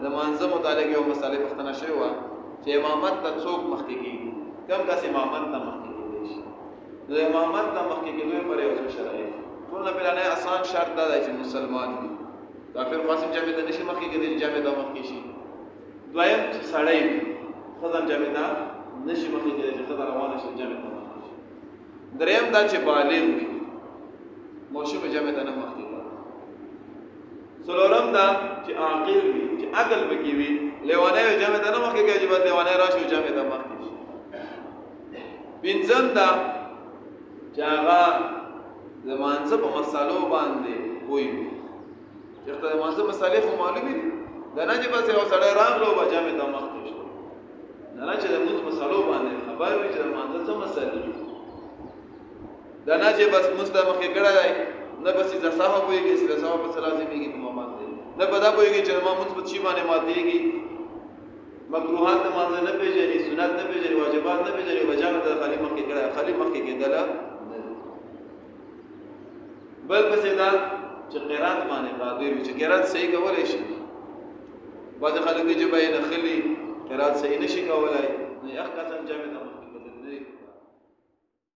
د مانځه متعلق یو مسله پوښتنه شوې وه چې امامت ته څوک مخکې کېږي، کوم کس امامت ته مخکې کېدی شي. نو د امامت ته مخکې کېدو لپاره یو څه شرایط، ټول نه پلانې آسان شرط دا دی چې مسلمان وي. کافر قاسم جامع ته نشي مخکې کېدی چې جامع ته مخکې شي. دویم چې سړی وي، ښځه جامع ته نشي مخکې کېدی چې ښځه روانه شي جامع ته مخکې شي. دریم دا چې بالغ وي، ماشوم جامع ته نه مخکې کېږي. څلورم دا چې عاقل وي، چې عقل پکې وي، لیوانی جامع ته نه مخکې کېږي چې بس لیوانی راشي جامع ته مخکې شي. پنځم دا چې هغه د مانځه په مسالو باندې پوه وي، چې د مانځه مسالې خو معلومې دي، دا نه چې بس یو سړی راغلو او جامع ته مخکې شو، دا نه چې د مونځ مسالو باندې خبر وي چې د مانځه څه مسلې دي، دا نه چې بس مونځ ته مخکې کړی دی، نه بس اذا صاحب پوهېږي چې د صاحب په څه لازمېږي په ما باندې، نه په دا پوهېږي چې ما مونځ په شي باندې ماتېږي، مکروهات د مانځه نه پېژني، سنت نه پېژني، واجبات نه پېژني، په جامع ته خالي مخکې کړی، خالي مخکې کېدله نه ده. بل پسې دا چې قرات باندې قادر وي، چې قرات صحیح کولی شي. بعضې خلک دي چې به یې نښلي قرات صحیح نه شي کولی، نو یخ قسم جامع ته